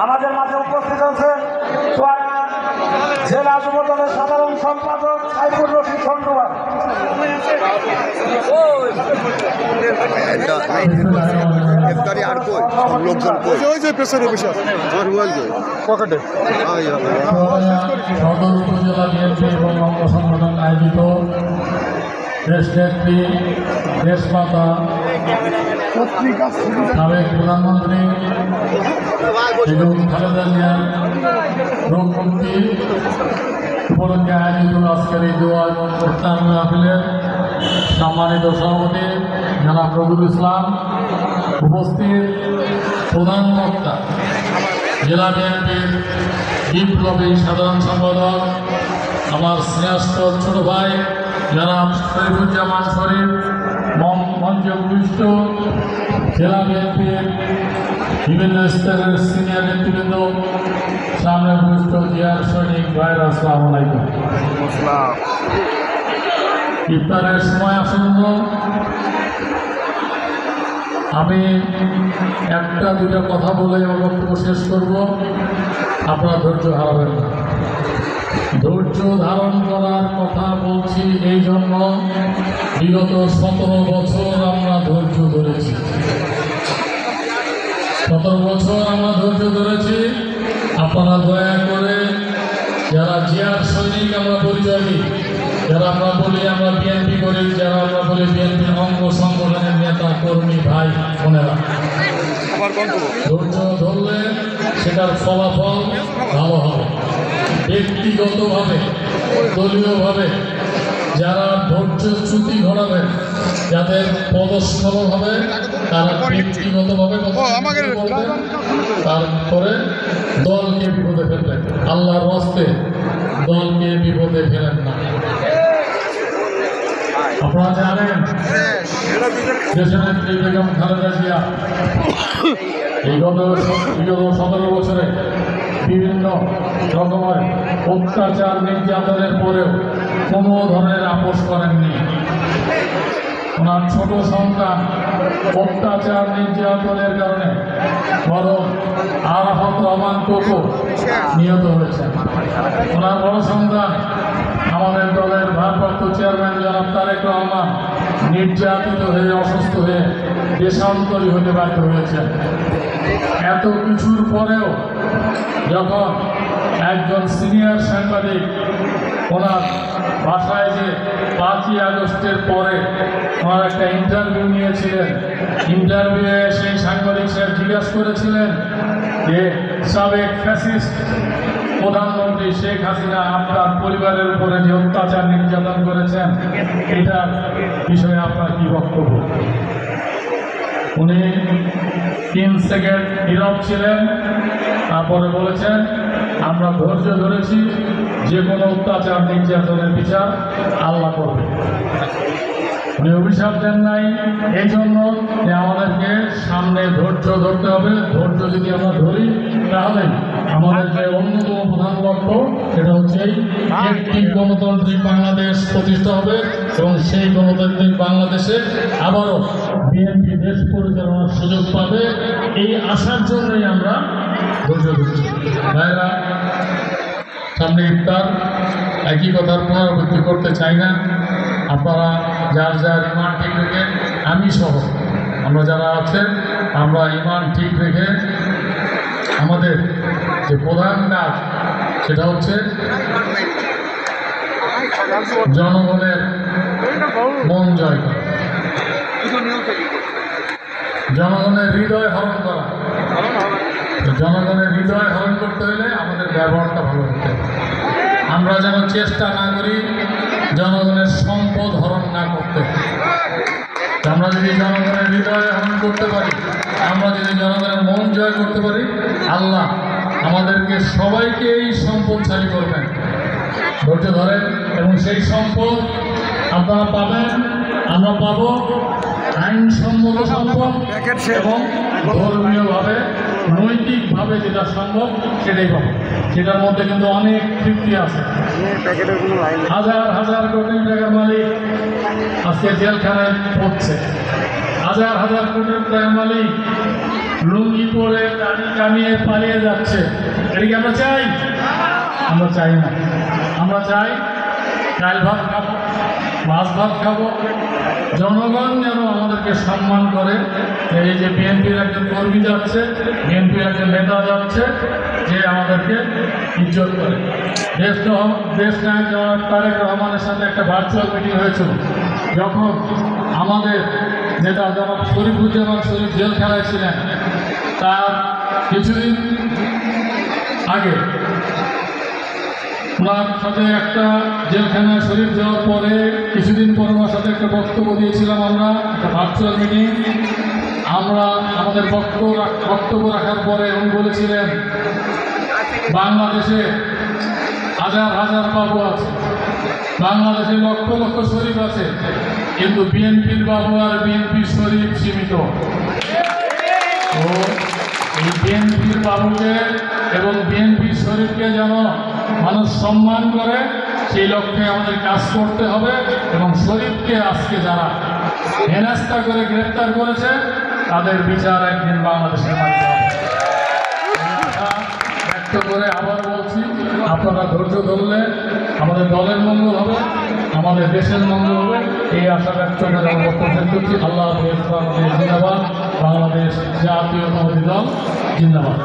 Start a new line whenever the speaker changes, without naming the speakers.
আমাদের মাঝে উপস্থিত আছেন জেলা যুবদলের সাধারণ সম্পাদক সাইফুর রশিদ খন্ডুয়ার।
সদর উপজেলা বিএনপি এবং অঙ্গ সংগঠন আয়োজিত দেশনেত্রী দেশমাতা সাবেক প্রধানমন্ত্রী বেগম খালেদা জিয়ার রোগ মুক্তি উপলক্ষে আয়োজিত আজকের এই দোয়া এবং ইসলামী মাহফিলের সম্মানিত সভাপতি জনাব নজরুল ইসলাম, উপস্থিত প্রধান বক্তা জেলা বিএনপির বিপ্লবী সাধারণ সম্পাদক আমার স্নেহস্থ ছোট ভাই জনাব শরীফুজ্জামান শরীফ, মঞ্চে উপবিষ্ট জেলা বিএনপির বিভিন্ন স্তরের সিনিয়র নেতৃবৃন্দ, সামনে উপবিষ্ট জিয়ার সৈনিক ভাইরা, আসসালামু আলাইকুম। ইফতারের সময় আসন্ন, আমি একটা দুটা কথা বলে আমার বক্তব্য শেষ করব। আপনারা ধৈর্য হারাবেন না। ধৈর্য ধারণ করার কথা বলছি এই জন্য, বিগত 17 বছর আমরা ধৈর্য ধরেছি। 17 বছর আমরা ধৈর্য ধরেছি। আপনারা দয়া করে যারা জিয়ার সৈনিক আমরা পরিচয় দিই, যারা আমরা বলি আমরা বিএনপি করি, যারা আমরা বলি বিএনপির অঙ্গ সংগঠনের নেতা কর্মী ভাই বোনেরা, ধৈর্য ধরলে সেটার ফলাফল ভালো হবে। ব্যক্তিগতভাবে দলীয়ভাবে যারা ধৈর্যচ্যুতি ঘটাবেন, যাদের পদস্খলন হবে, তারা ব্যক্তিগতভাবে তারপরে দলকে বিপদে ফেলবেন। আল্লাহর রাস্তে দলকে বিপদে ফেলেন না। আপনারা জানেন দেশের নেত্রী বেগম খালেদা জিয়া এই বিগত 17 বছরে বিভিন্ন রকমের অত্যাচার নির্যাতনের পরেও কোনো ধরনের আপোষ করেননি। ওনার ছোট সন্তান অত্যাচার নির্যাতনের কারণে বরং আরাফাত রহমান কোকো নিহত হয়েছে। ওনার বড় সন্তান আমাদের দলের ভারপ্রাপ্ত চেয়ারম্যান জনাব তারেক রহমান নির্যাতিত হয়ে অসুস্থ হয়ে দেশান্তরী হতে বাধ্য হয়েছেন। এত কিছুর পরেও যখন একজন সিনিয়র সাংবাদিক ওনার বাসায় যে 5ই আগস্টের পরে ওনার একটা ইন্টারভিউ নিয়েছিলেন, ইন্টারভিউয়ে সেই সাংবাদিক সাহেব জিজ্ঞাসা করেছিলেন যে সাবেক ফ্যাসিস্ট প্রধানমন্ত্রী শেখ হাসিনা আপনার পরিবারের উপরে যে অত্যাচার নির্যাতন করেছেন, এটার বিষয়ে আপনার কি বক্তব্য? উনি 3 সেকেন্ড নীরব ছিলেন, তারপরে বলেছেন আমরা ধৈর্য ধরেছি, যে কোনো অত্যাচার নির্যাতনের বিচার আল্লাহ করবে। উনি অভিশাপ দেন নাই এই জন্য যে আমাদেরকে সামনে ধৈর্য ধরতে হবে। ধৈর্য যদি আমরা ধরি তাহলে আমাদের যে অন্যতম প্রধান লক্ষ্য সেটা হচ্ছে একটি গণতান্ত্রিক বাংলাদেশ প্রতিষ্ঠা হবে এবং সেই গণতান্ত্রিক বাংলাদেশে আবারও বিএনপি দেশ পরিচালনার সুযোগ পাবে। এই আশার জন্যই আমরা ধৈর্য ধরছি। ভাইরা, সামনে ইফতার, একই কথার পুনরাবৃত্তি করতে চাই না। আপনারা যার যার ইমান ঠিক রেখে, আমি সহ আমরা যারা আছেন, আমরা ইমান ঠিক রেখে আমাদের যে প্রধান কাজ সেটা হচ্ছে জনগণের মন জয় করা, জনগণের হৃদয় হরণ করা। জনগণের হৃদয় হরণ করতে হলে আমাদের ব্যবহারটা ভালো হতে হবে। আমরা যেন চেষ্টা না করি জনগণের সম্পদ হরণ না করতে। আমরা যদি জনগণের হৃদয় হরণ করতে পারি, আমরা যদি জনগণের মন জয় করতে পারি, আল্লাহ আমাদেরকে সবাইকে এই সম্পদশালী করবেন। ধৈর্য ধরেন এবং সেই সম্পদ আপনারা পাবেন, আমরা পাবো আইনসম্মত সম্পদ এবং ধর্মীয়ভাবে নৈতিকভাবে যেটা সম্ভব সেটাই পাবো। সেটার মধ্যে কিন্তু অনেক তৃপ্তি আছে। হাজার হাজার কোটি টাকার মালিক আজকে জেলখানায় পড়ছে, হাজার হাজার কোটি টাকার মালিক লুঙ্গি পরে দাড়ি কামিয়ে পালিয়ে যাচ্ছে। এটা কি আমরা চাই? আমরা চাই না। আমরা চাই ডাল ভাত খাবো, মাছ ভাত খাবো, জনগণ যেন আমাদেরকে সম্মান করে। এই যে বিএনপির একজন কর্মী যাচ্ছে, বিএনপির একজন নেতা যাচ্ছে, যে আমাদেরকে ইজ্জত করে। দেশ নায়ক জনাব তারেক রহমানের সাথে একটা ভার্চুয়াল মিটিং হয়েছিল, যখন আমাদের নেতা জনাব শরীফুজ্জামান শরীফ জেলখানায় ছিলেন। তার কিছুদিন আগে ওনার সাথে একটা জেলখানায় শরীফ যাওয়ার পরে কিছুদিন পরে ওনার সাথে একটা বক্তব্য দিয়েছিলাম আমরা, একটা ভার্চুয়াল মিটিং। আমরা আমাদের বক্তব্য রাখার পরে উনি বলেছিলেন, বাংলাদেশে হাজার হাজার বাবু আছে, বাংলাদেশে লক্ষ লক্ষ শরীফ আছে, কিন্তু বিএনপির বাবু আর বিএনপির শরীফ সীমিত। তো এই বিএনপির বাবুকে এবং বিএনপির শরীফকে যেন মানুষ সম্মান করে, সেই লক্ষ্যে আমাদের কাজ করতে হবে। এবং শরীফকে আজকে যারা হেনস্থা করে গ্রেপ্তার করেছে, তাদের বিচার একদিন বাংলাদেশের মাধ্যমে হবে। ব্যক্ত করে আবার বলছি, আপনারা ধৈর্য ধরলে আমাদের দলের মঙ্গল হবে, আমাদের দেশের মঙ্গল হবে, এই আশা ব্যক্ত করে আমি বক্তব্য শেষ করছি। আল্লাহ হাফেজ। জিন্দাবাদ। বাংলাদেশ জাতীয়তাবাদী দল জিন্দাবাদ।